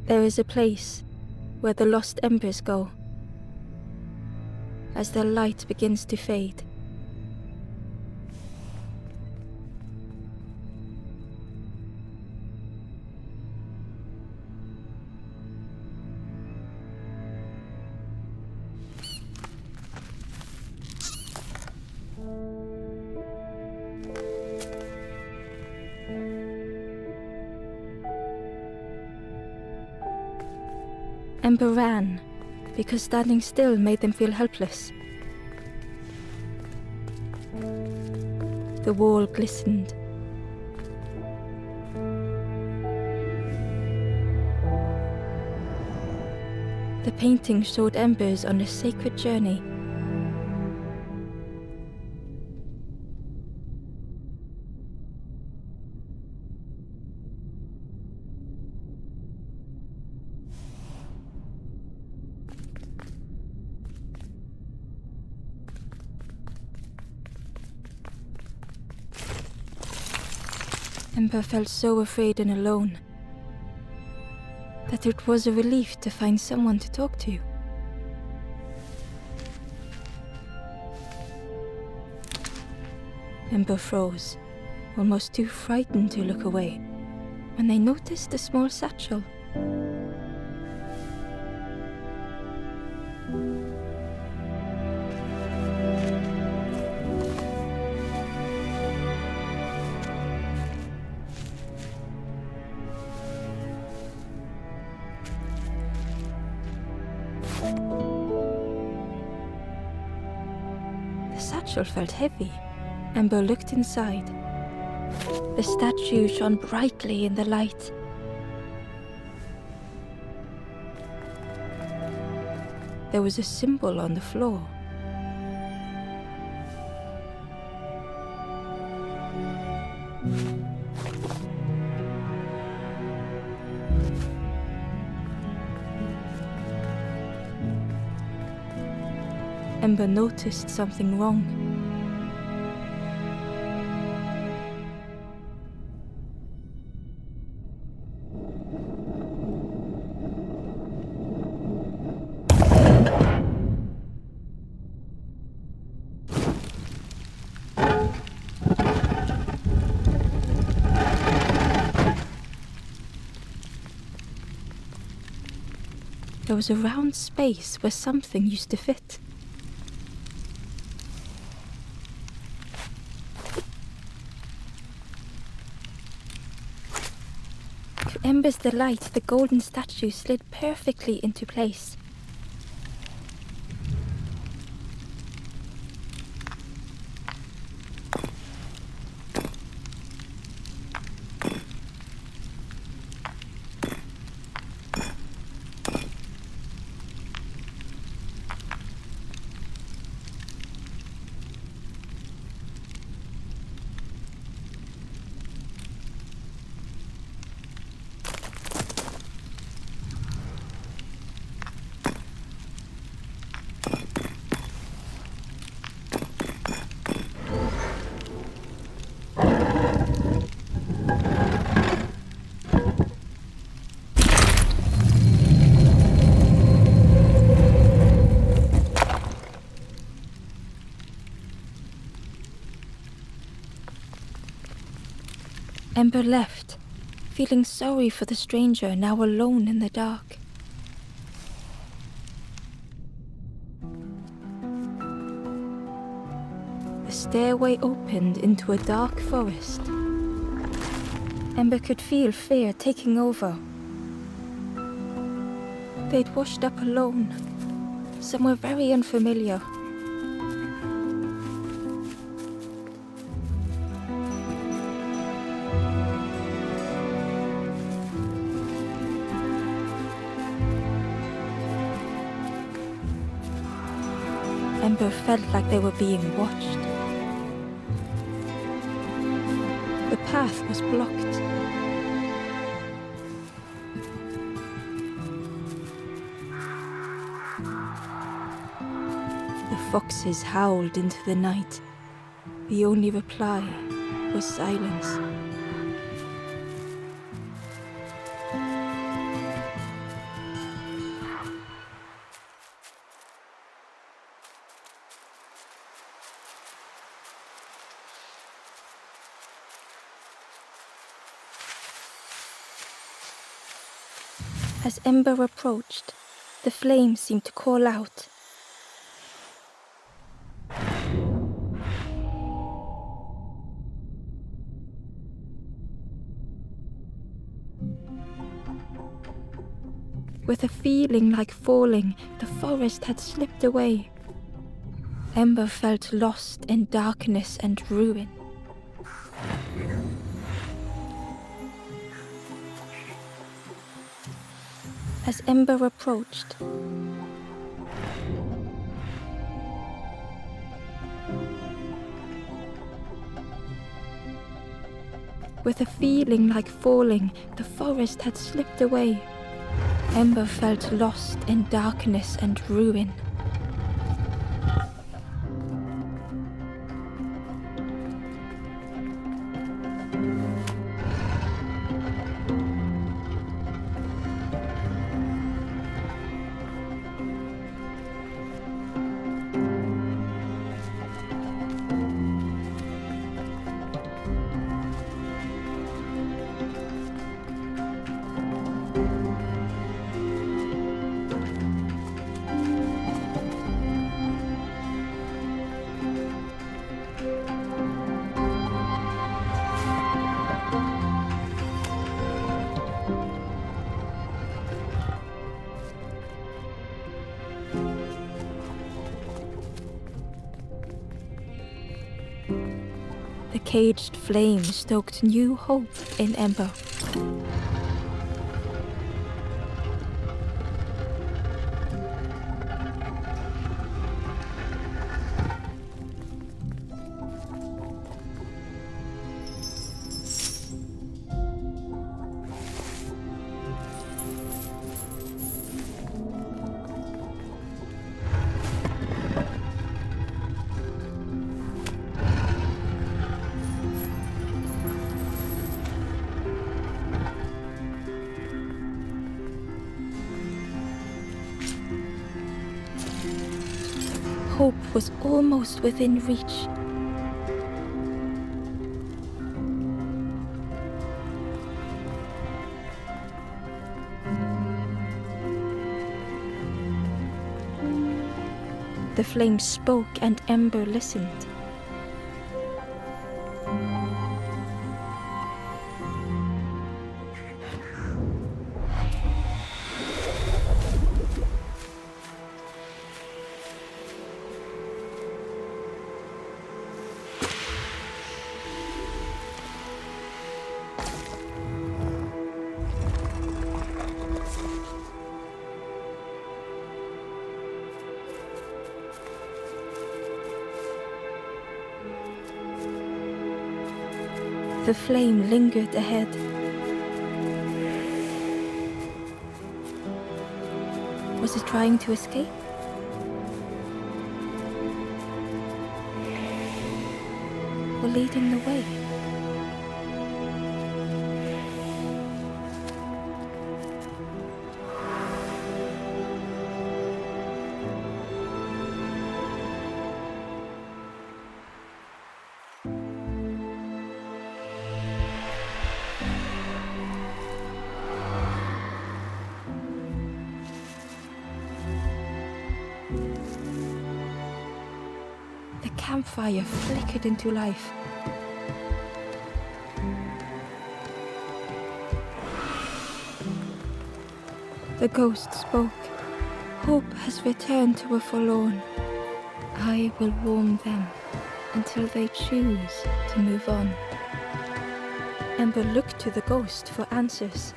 There is a place where the lost embers go as their light begins to fade. Ember ran because standing still made them feel helpless. The wall glistened. The painting showed embers on a sacred journey. Ember felt so afraid and alone that it was a relief to find someone to talk to. Ember froze, almost too frightened to look away, when they noticed a small satchel. The satchel felt heavy. Ember looked inside. The statue shone brightly in the light. There was a symbol on the floor. Ember noticed something wrong. There was a round space where something used to fit. To Ember's delight, the golden statue slid perfectly into place. Ember left, feeling sorry for the stranger now alone in the dark. The stairway opened into a dark forest. Ember could feel fear taking over. They'd washed up alone, somewhere very unfamiliar. Ember felt like they were being watched. The path was blocked. The foxes howled into the night. The only reply was silence. As Ember approached, the flame seemed to call out. With a feeling like falling, the forest had slipped away. Ember felt lost in darkness and ruin. As Ember approached, with a feeling like falling, the forest had slipped away. Ember felt lost in darkness and ruin. The caged flame stoked new hope in Ember. Hope was almost within reach. The flame spoke and Ember listened. The flame lingered ahead. Was it trying to escape? Or leading the way? The campfire flickered into life. The ghost spoke. Hope has returned to a forlorn. I will warm them until they choose to move on. Ember looked to the ghost for answers.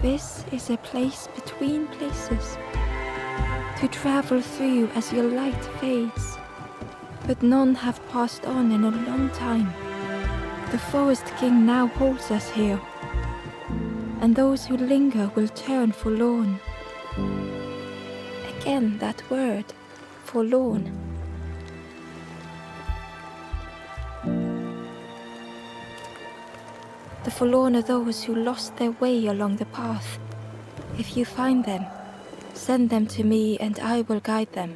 This is a place between places, to travel through as your light fades. But none have passed on in a long time. The Forest King now holds us here, and those who linger will turn forlorn. Again that word, forlorn. The forlorn are those who lost their way along the path. If you find them, send them to me and I will guide them.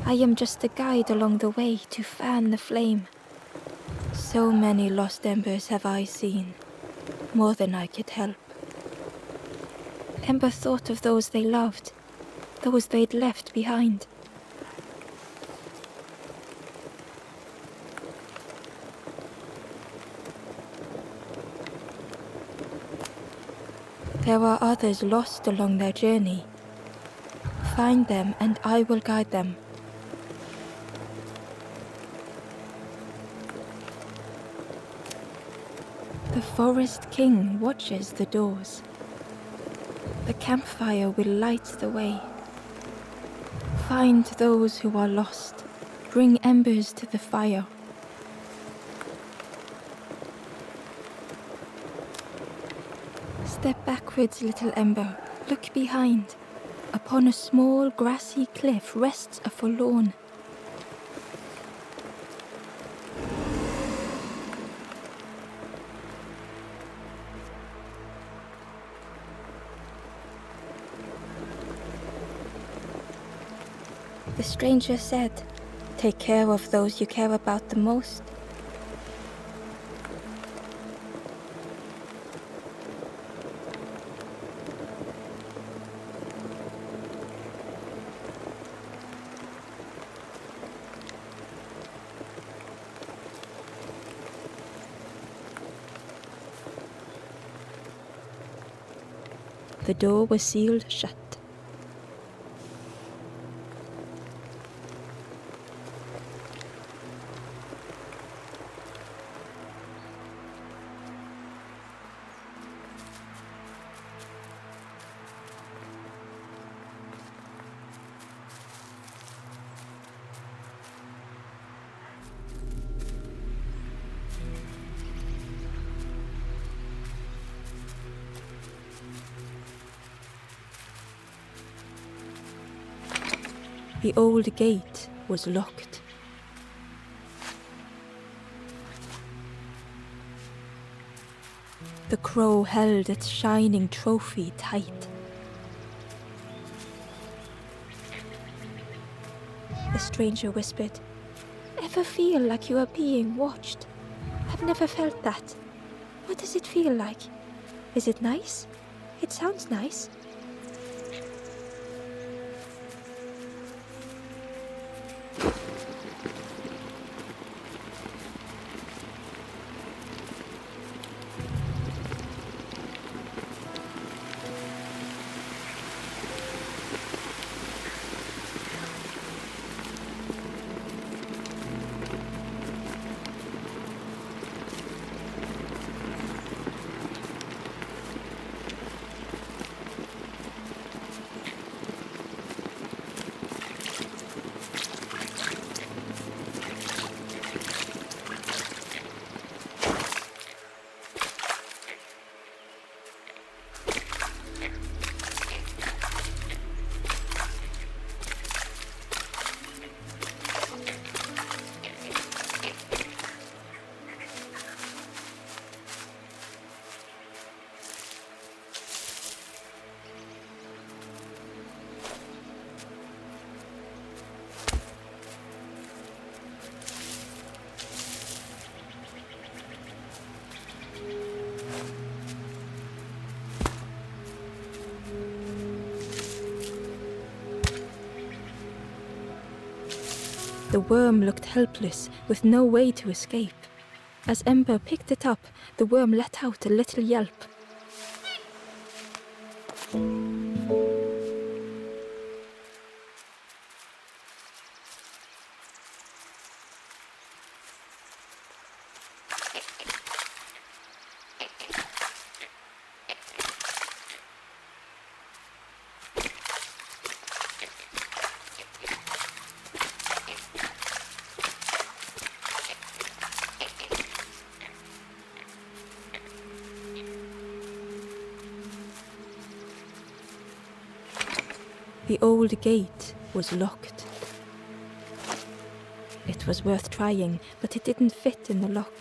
I am just a guide along the way to fan the flame. So many lost embers have I seen, more than I could help. Ember thought of those they loved, those they'd left behind. There are others lost along their journey. Find them and I will guide them. The Forest King watches the doors. The campfire will light the way. Find those who are lost. Bring embers to the fire. Step backwards, little ember. Look behind. Upon a small grassy cliff rests a forlorn. The stranger said, "Take care of those you care about the most." The door was sealed shut. The old gate was locked. The crow held its shining trophy tight. The stranger whispered, "Ever feel like you are being watched? I've never felt that. What does it feel like? Is it nice? It sounds nice." The worm looked helpless, with no way to escape. As Ember picked it up, the worm let out a little yelp. The old gate was locked. It was worth trying, but it didn't fit in the lock.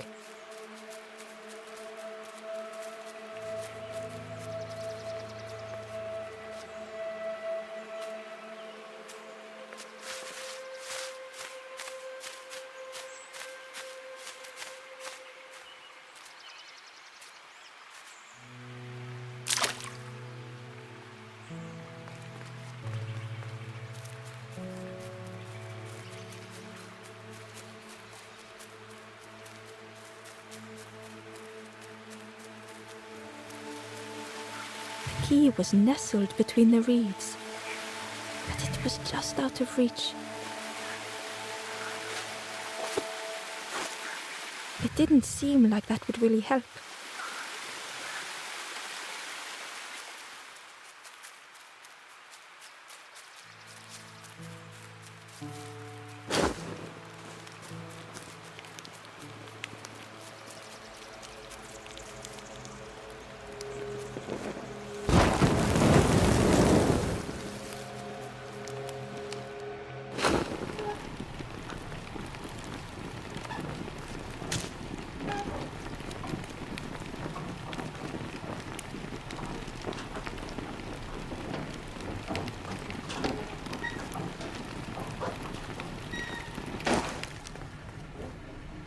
key was nestled between the reeds, but it was just out of reach. It didn't seem like that would really help.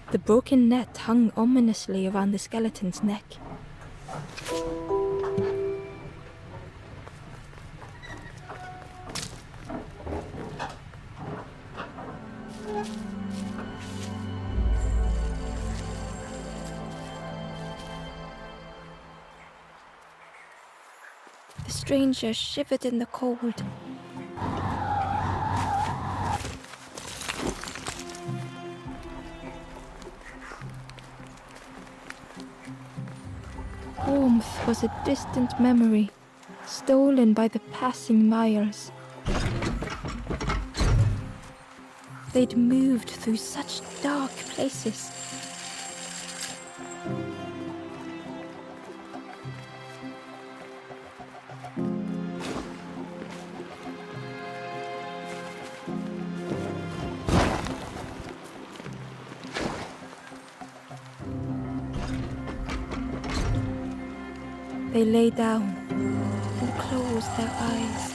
The broken net hung ominously around the skeleton's neck. The stranger shivered in the cold. Warmth was a distant memory, stolen by the passing miles. They'd moved through such dark places. They lay down and closed their eyes.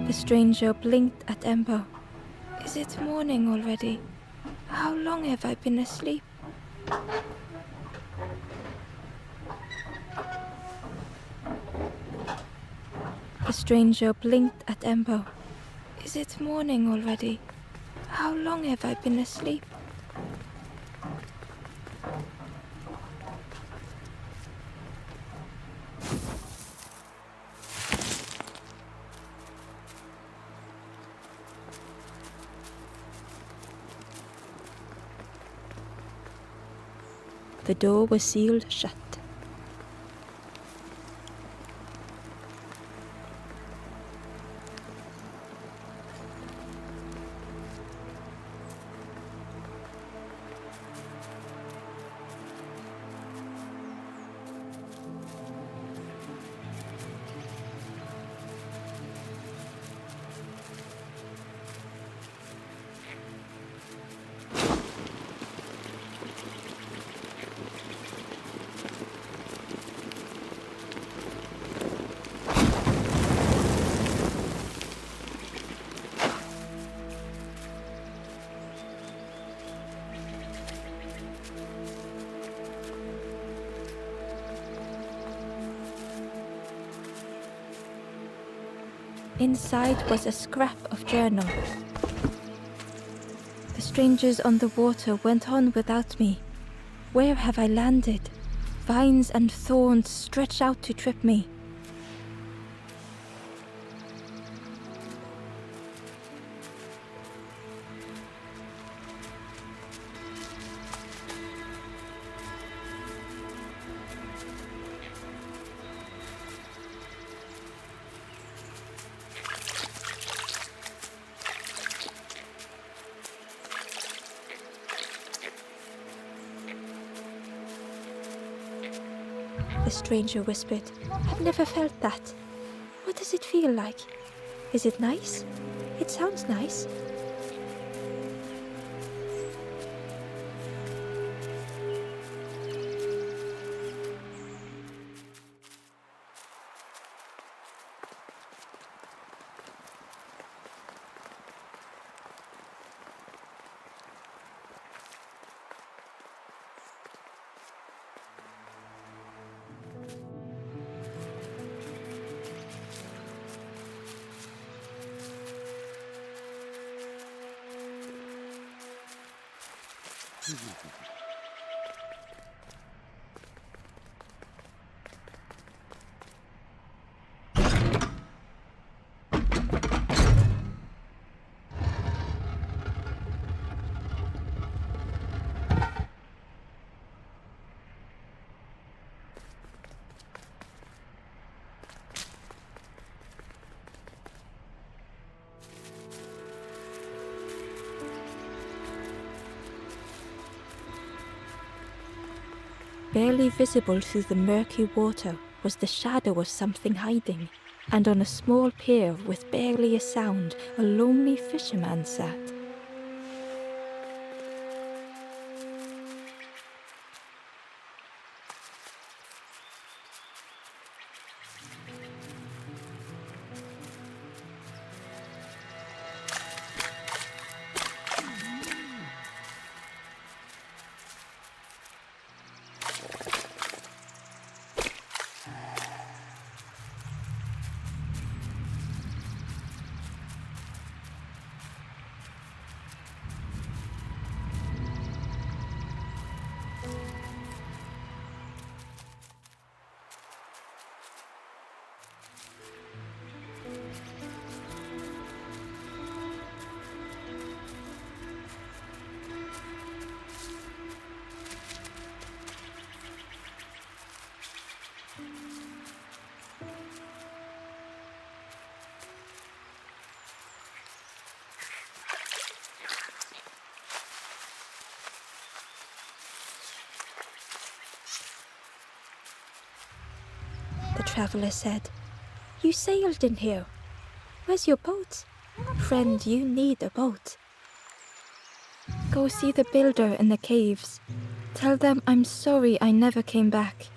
The stranger blinked at Ember. Is it morning already? How long have I been asleep? The stranger blinked at Ember. Is it morning already? How long have I been asleep? The door was sealed shut. Inside was a scrap of journal. The strangers on the water went on without me. Where have I landed? Vines and thorns stretch out to trip me. stranger whispered. "I've never felt that. What does it feel like? Is it nice? It sounds nice." Barely visible through the murky water was the shadow of something hiding, and on a small pier with barely a sound, a lonely fisherman sat. The traveller said, "You sailed in here. Where's your boat? Friend, you need a boat. Go see the builder in the caves. Tell them I'm sorry I never came back."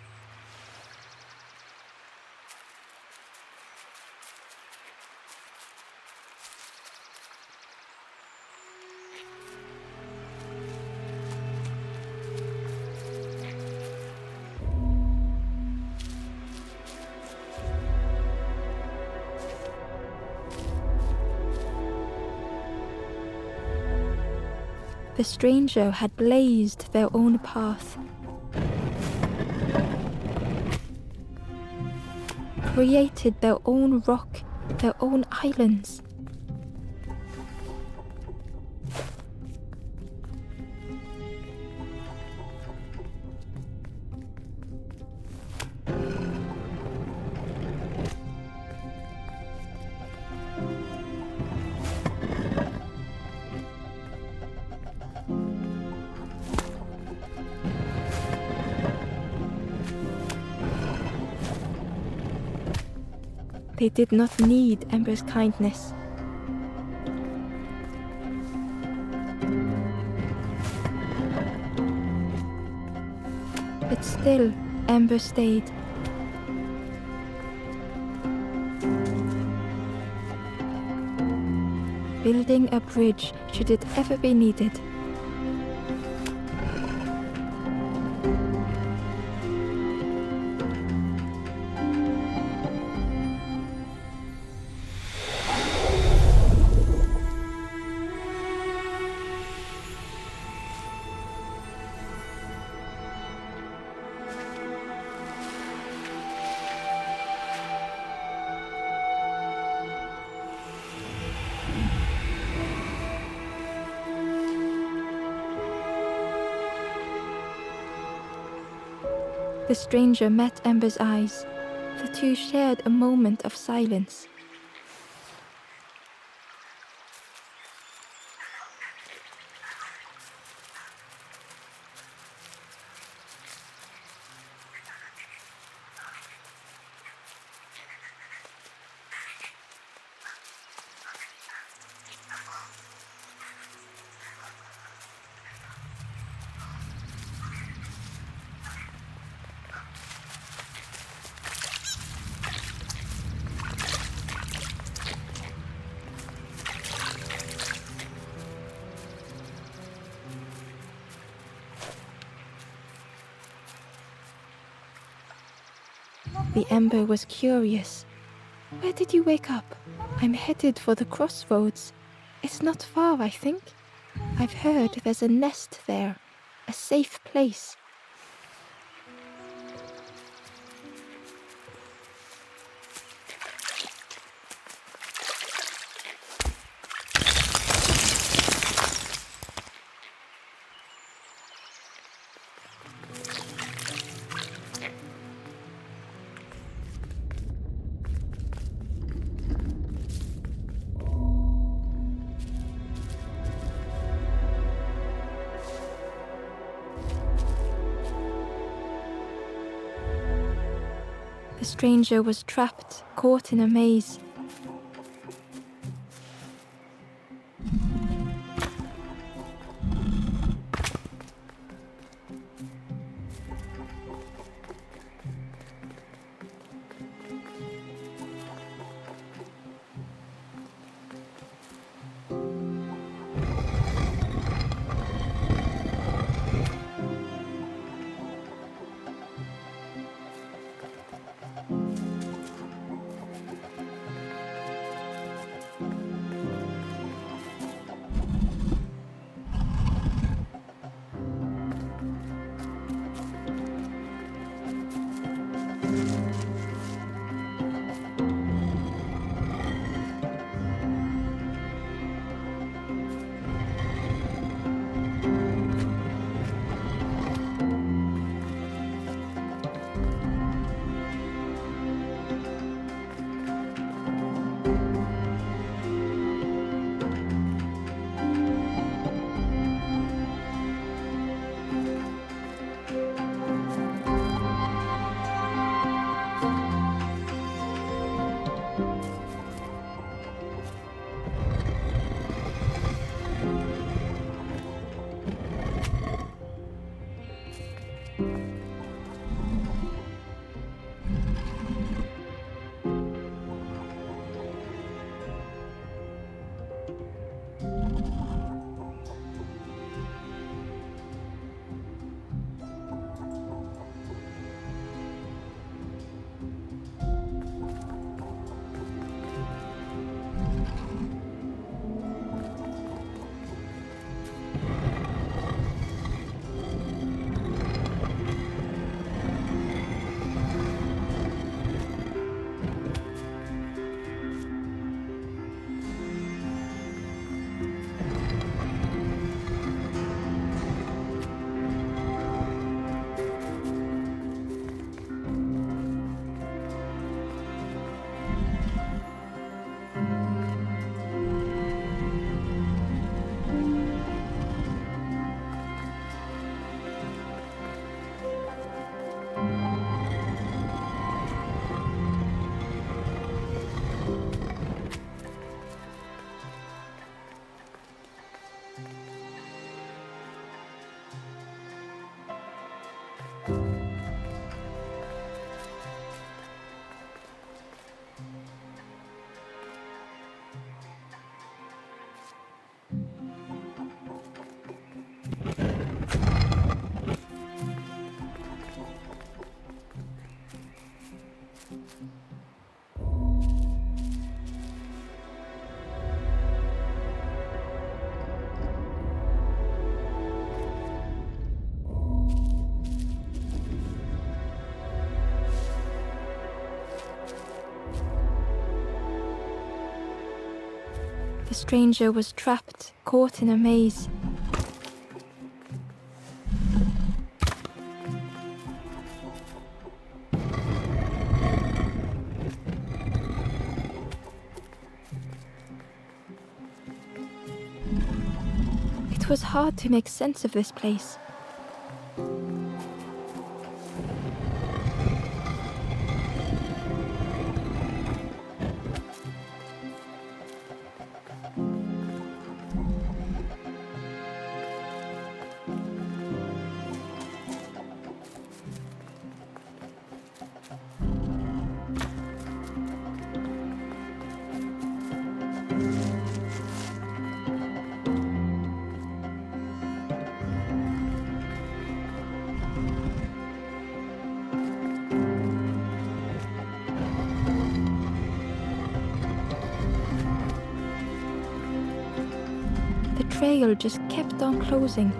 The stranger had blazed their own path, created their own rock, their own islands. They did not need Ember's kindness. But still, Ember stayed. Building a bridge should it ever be needed. The stranger met Ember's eyes. The two shared a moment of silence. The ember was curious. Where did you wake up? I'm headed for the crossroads. It's not far, I think. I've heard there's a nest there, a safe place. The stranger was trapped, caught in a maze. The stranger was trapped, caught in a maze. It was hard to make sense of this place. trail just kept on closing.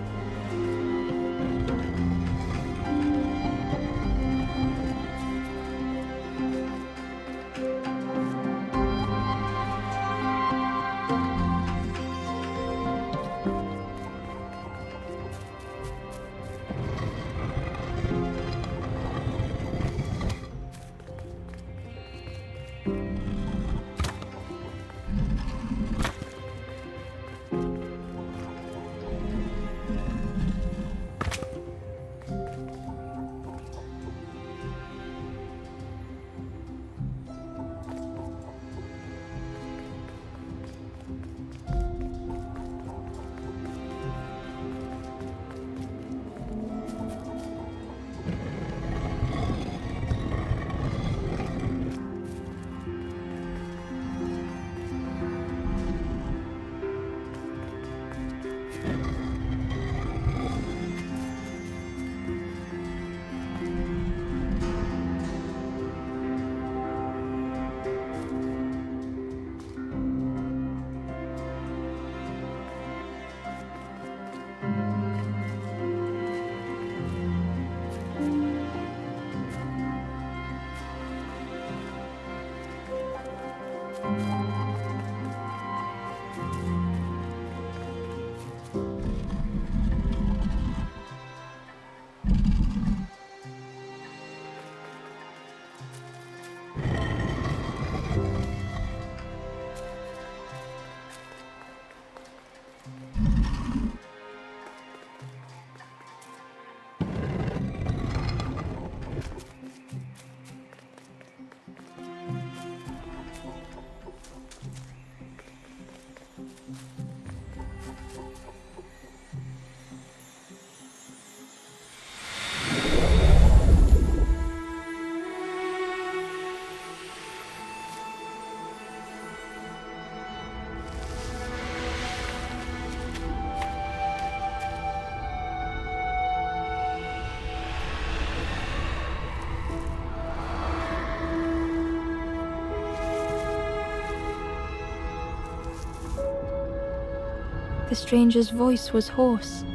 The stranger's voice was hoarse.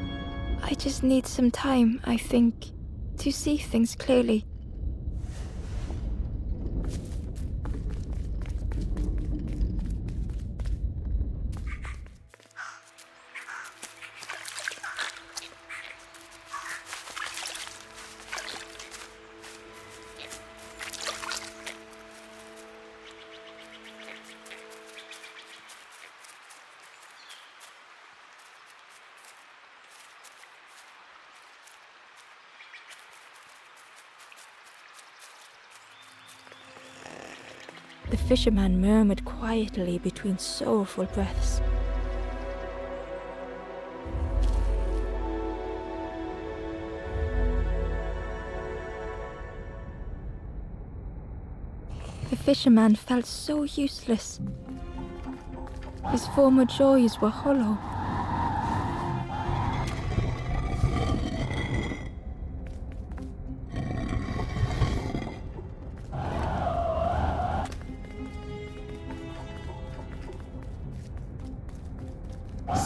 I just need some time, I think, to see things clearly. The fisherman murmured quietly between sorrowful breaths. The fisherman felt so useless. His former joys were hollow.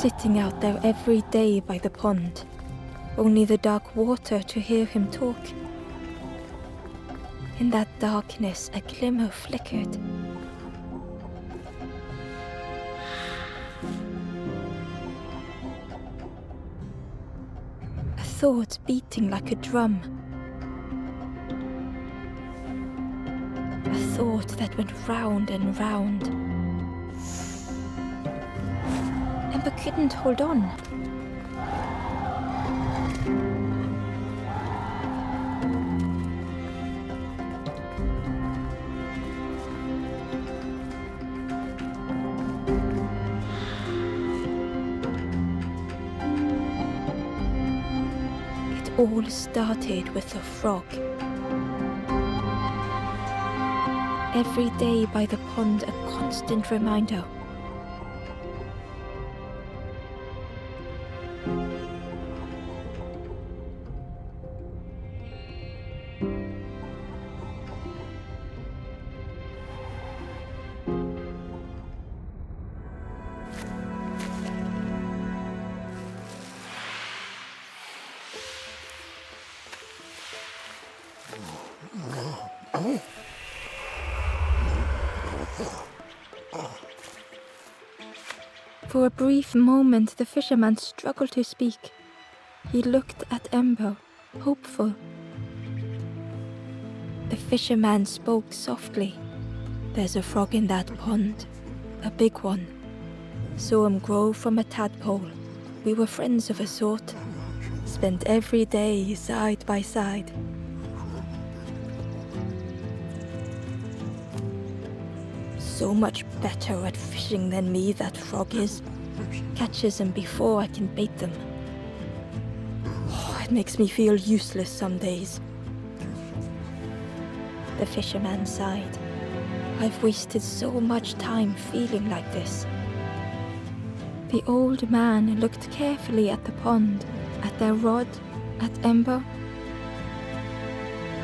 Sitting out there every day by the pond, only the dark water to hear him talk. In that darkness, a glimmer flickered. A thought beating like a drum. A thought that went round and round. Ember couldn't hold on. It all started with a frog. Every day by the pond, a constant reminder. For a brief moment, the fisherman struggled to speak. He looked at Ember, hopeful. The fisherman spoke softly. "There's a frog in that pond, a big one. Saw him grow from a tadpole. We were friends of a sort. Spent every day side by side. So much better at fishing than me, that frog is. Catches them before I can bait them. Oh, it makes me feel useless some days." The fisherman sighed. "I've wasted so much time feeling like this." The old man looked carefully at the pond, at their rod, at Ember.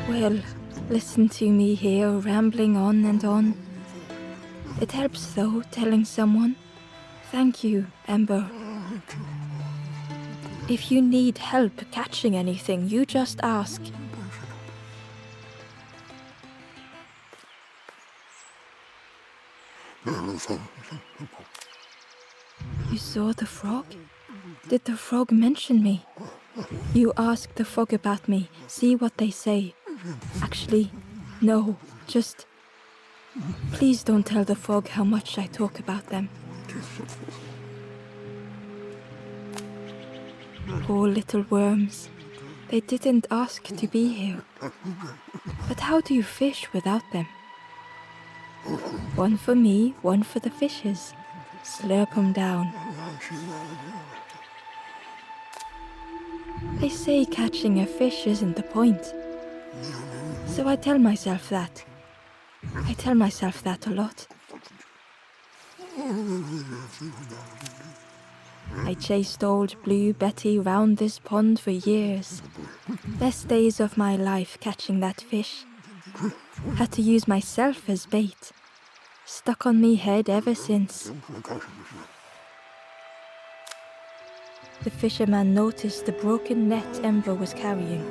"Well, listen to me here rambling on and on. It helps though, telling someone. Thank you, Ember. If you need help catching anything, you just ask." "You saw the frog? Did the frog mention me?" "You ask the frog about me, see what they say." "Actually, no, just... please don't tell the frog how much I talk about them." Poor little worms. They didn't ask to be here. But how do you fish without them? One for me, one for the fishes. Slurp 'em down. They say catching a fish isn't the point. So I tell myself that. I tell myself that a lot. I chased old Blue Betty round this pond for years. Best days of my life catching that fish. Had to use myself as bait. Stuck on me head ever since. The fisherman noticed the broken net Ember was carrying.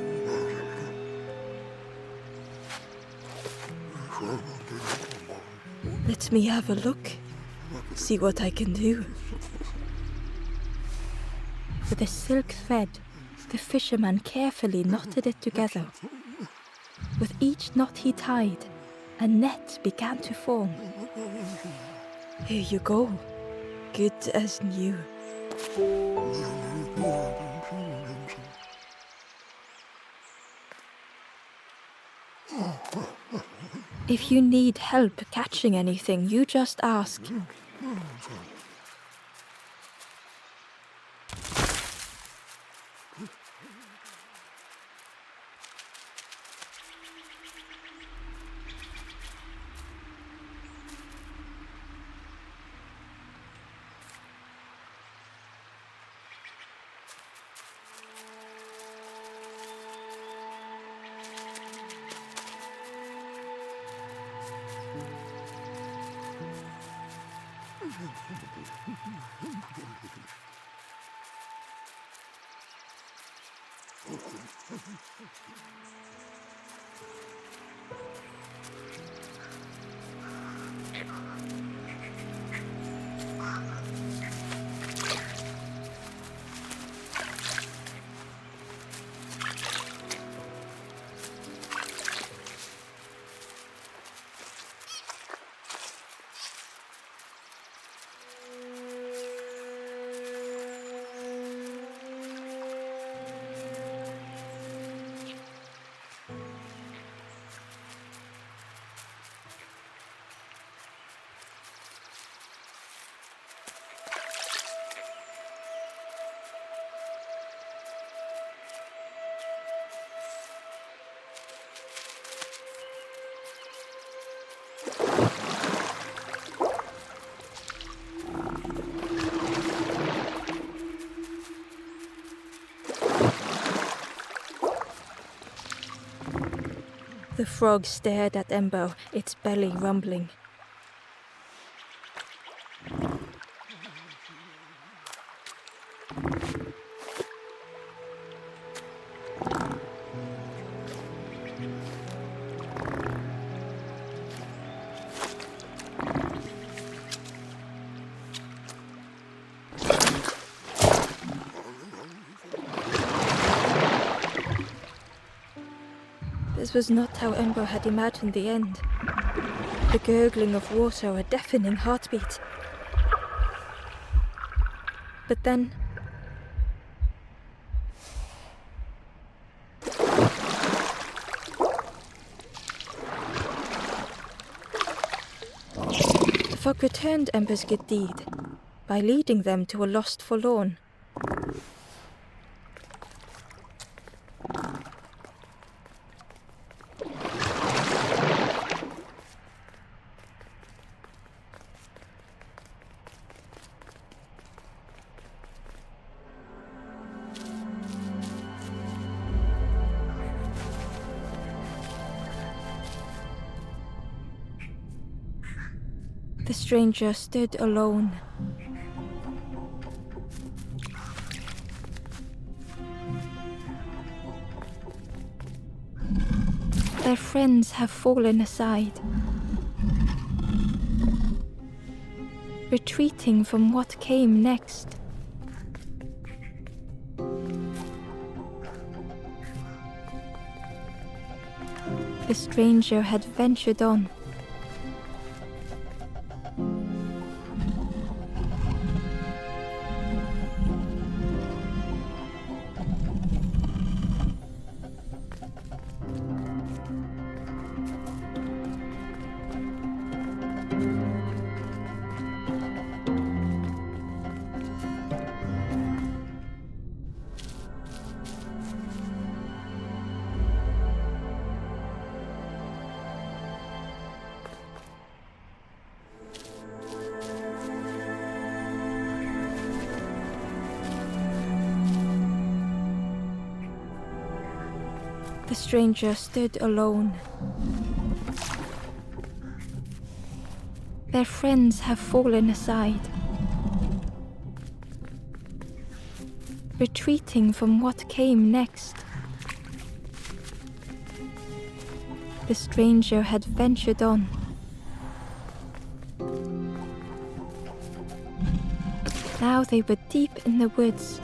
"Let me have a look. See what I can do." With a silk thread, the fisherman carefully knotted it together. With each knot he tied, a net began to form. "Here you go. Good as new." If you need help catching anything, you just ask. The frog stared at Ember, its belly rumbling. This was not how Ember had imagined the end. The gurgling of water, a deafening heartbeat. But then... the fog returned Ember's good deed by leading them to a lost forlorn. The stranger stood alone. Their friends have fallen aside, retreating from what came next. The stranger had ventured on. The stranger stood alone. Their friends have fallen aside, retreating from what came next. The stranger had ventured on. Now they were deep in the woods.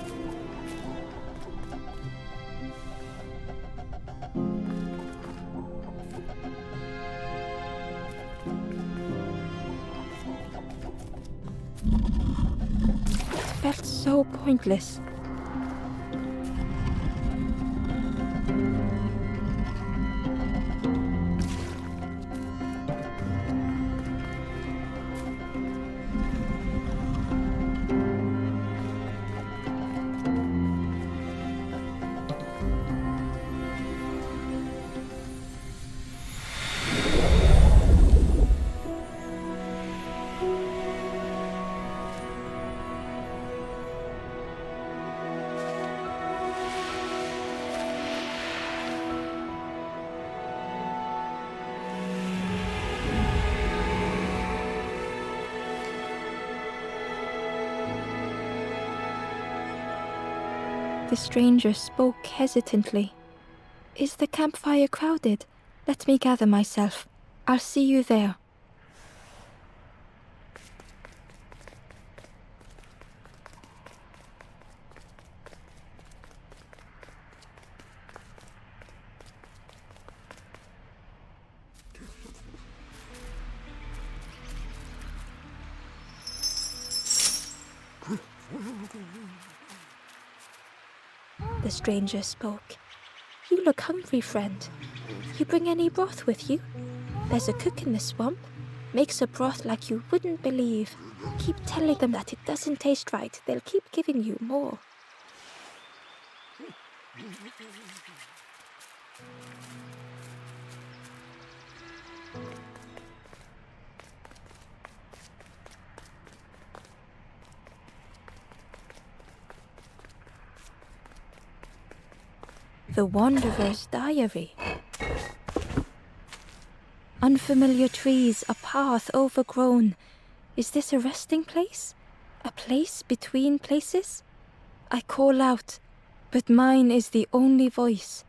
Felt so pointless. The stranger spoke hesitantly. Is the campfire crowded? Let me gather myself. I'll see you there. The stranger spoke. You look hungry, friend. You bring any broth with you? There's a cook in the swamp. Makes a broth like you wouldn't believe. Keep telling them that it doesn't taste right. They'll keep giving you more. The Wanderer's Diary. Unfamiliar trees, a path overgrown. Is this a resting place? A place between places? I call out, but mine is the only voice.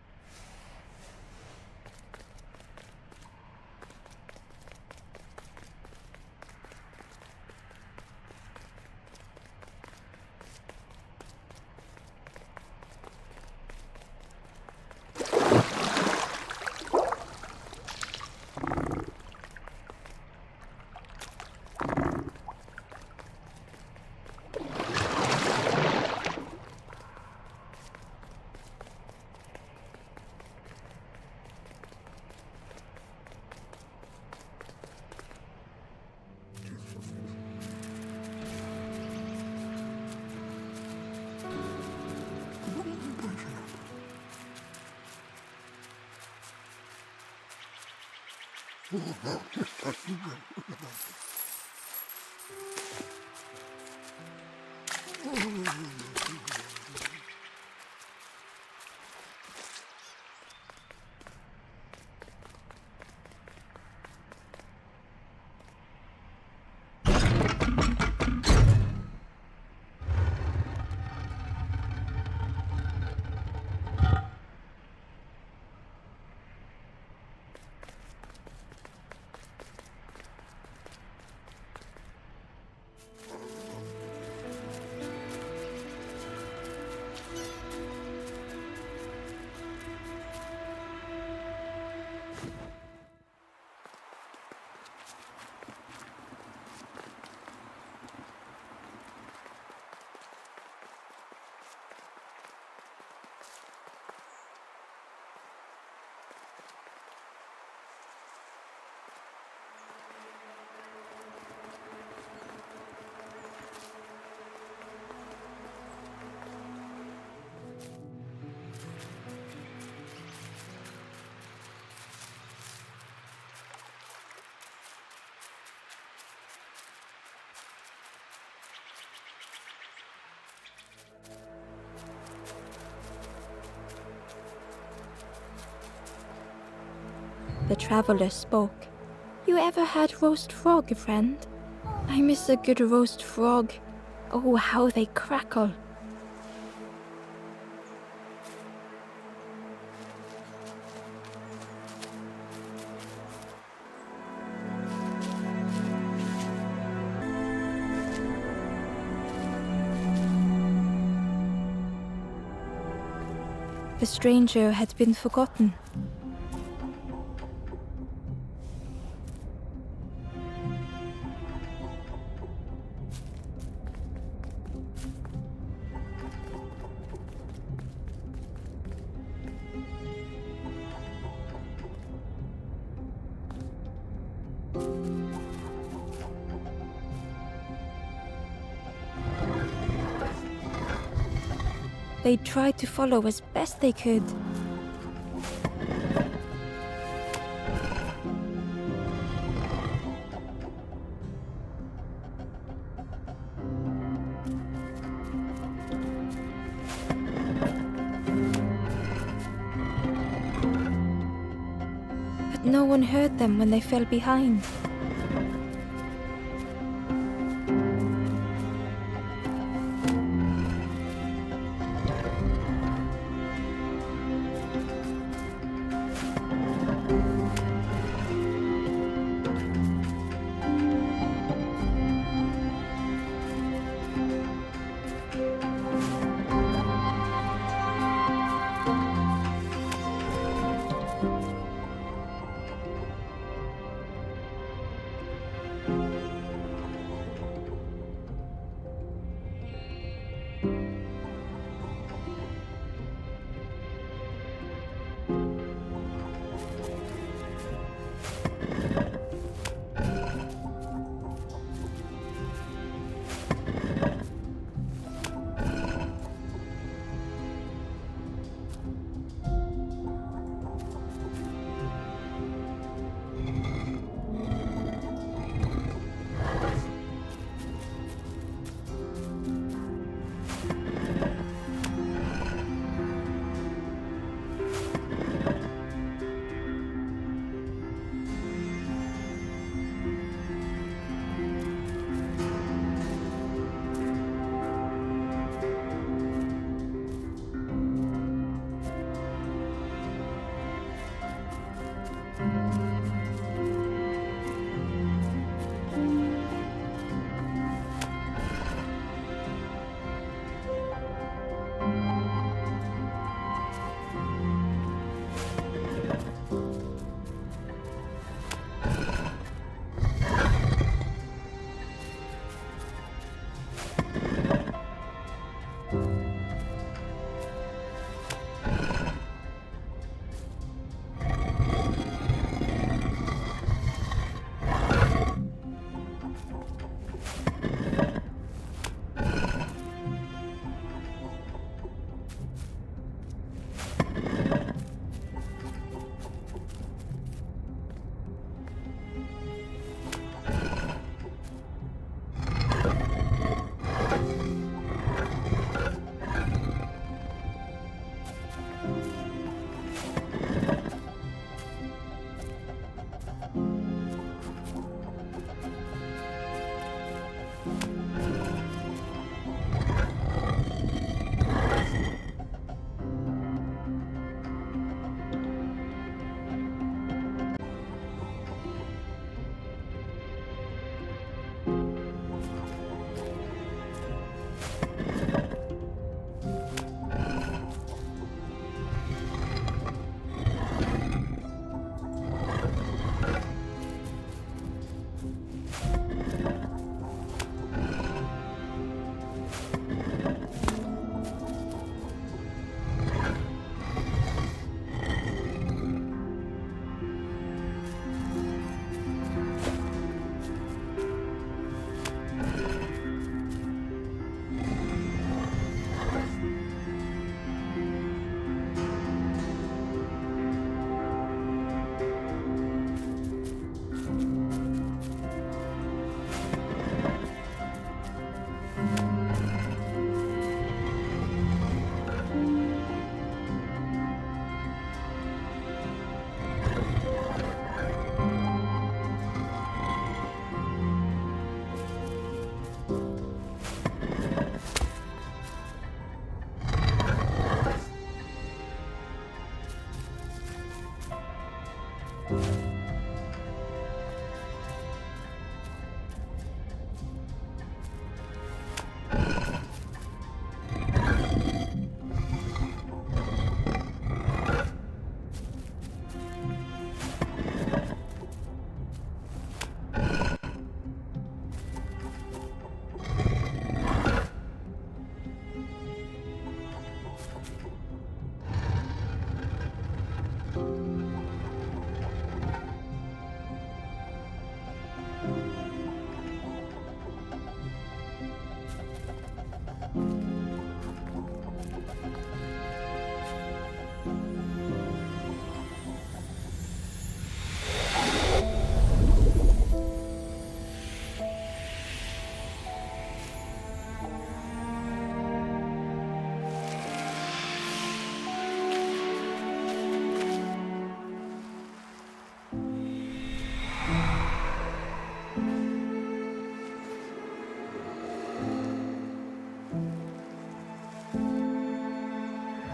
The traveler spoke. You ever had roast frog, friend? I miss a good roast frog. Oh, how they crackle. The stranger had been forgotten. They tried to follow as best they could. But no one heard them when they fell behind.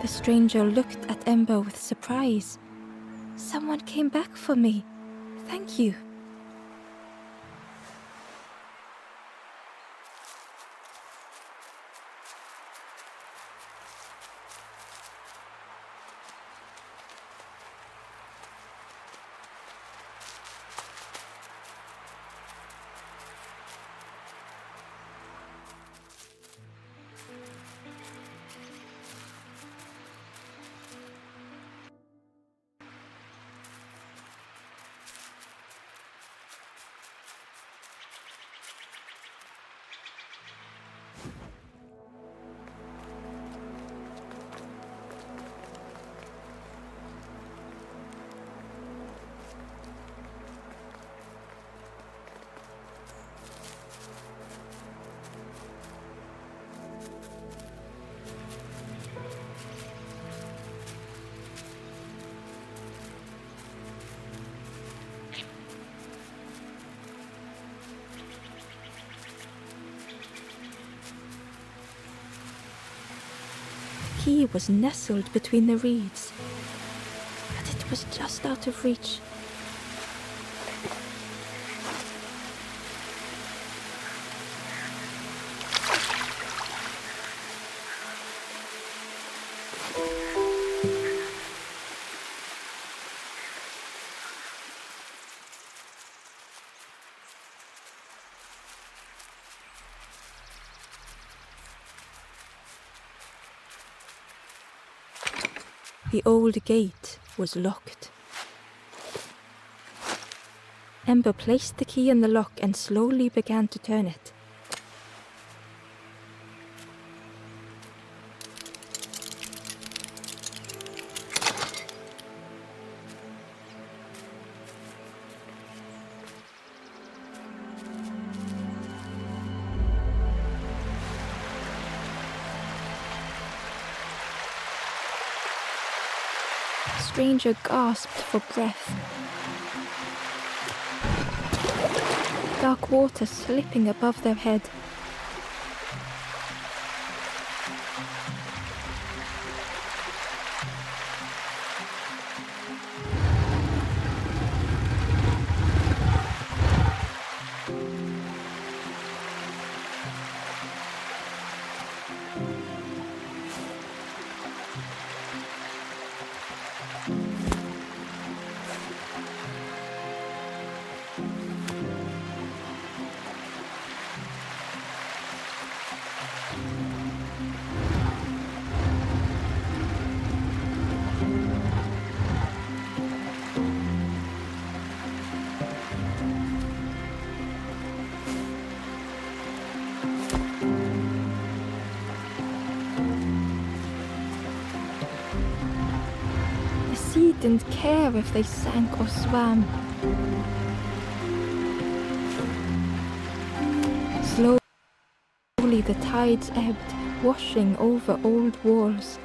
The stranger looked at Ember with surprise. Someone came back for me. Thank you. The key was nestled between the reeds, but it was just out of reach. The old gate was locked. Ember placed the key in the lock and slowly began to turn it. The stranger gasped for breath. Dark water slipping above their head. He didn't care if they sank or swam. Slowly the tides ebbed, washing over old walls.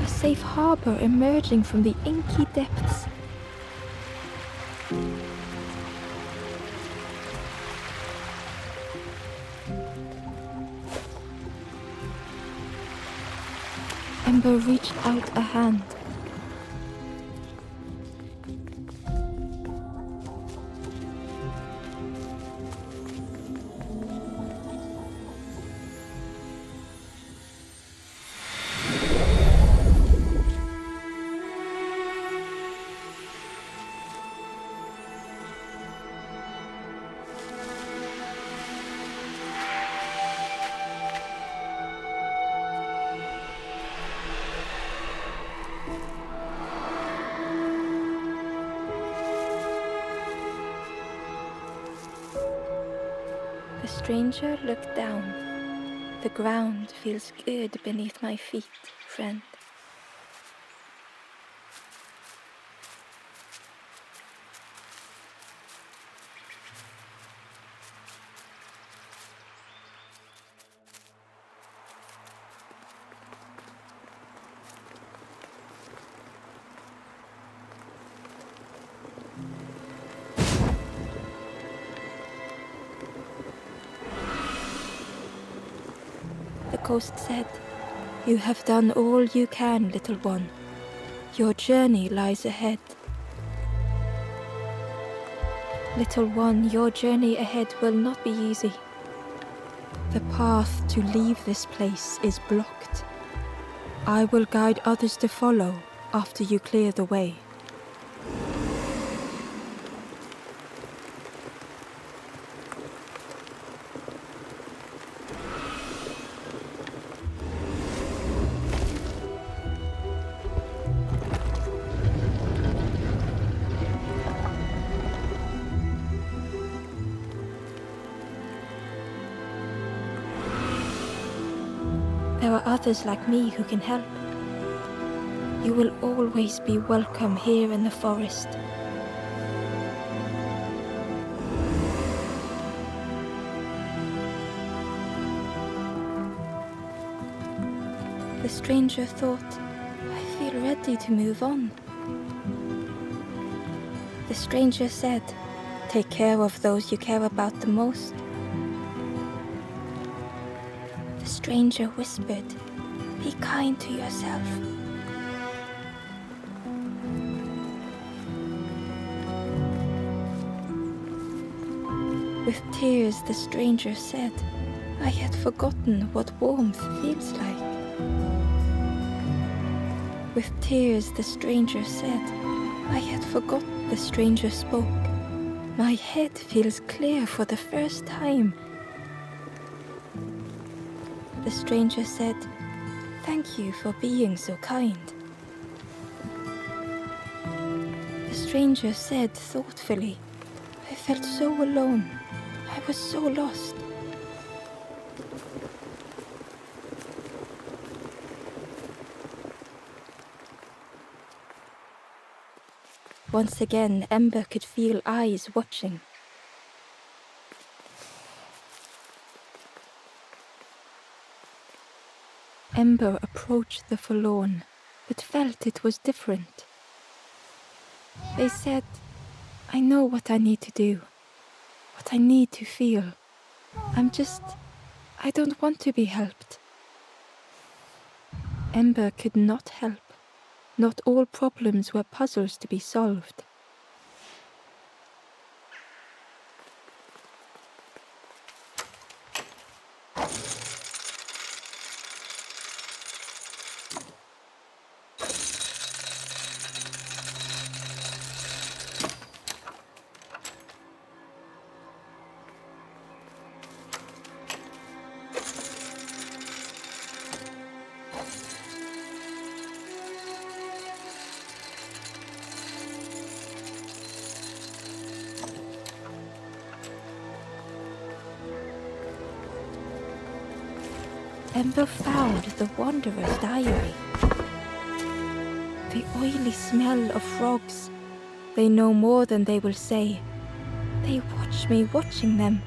A safe harbor emerging from the inky depths. Ember reached out a hand. The stranger looked down. The ground feels good beneath my feet, friend. ghost said, "You have done all you can, little one. Your journey lies ahead." Little one, your journey ahead will not be easy. The path to leave this place is blocked. I will guide others to follow after you clear the way. There are others like me who can help. You will always be welcome here in the forest. The stranger thought, "I feel ready to move on." The stranger said, "Take care of those you care about the most." The stranger whispered, "Be kind to yourself." With tears, the stranger said, "I had forgotten what warmth feels like." With tears, the stranger said, "I had forgotten." The stranger spoke, "My head feels clear for the first time." The stranger said, "Thank you for being so kind." The stranger said thoughtfully, "I felt so alone. I was so lost." Once again, Ember could feel eyes watching. Ember approached the forlorn, but felt it was different. They said, "I know what I need to do, what I need to feel. I don't want to be helped." Ember could not help. Not all problems were puzzles to be solved. Ember found the Wanderer's diary. The oily smell of frogs. They know more than they will say. They watch me watching them.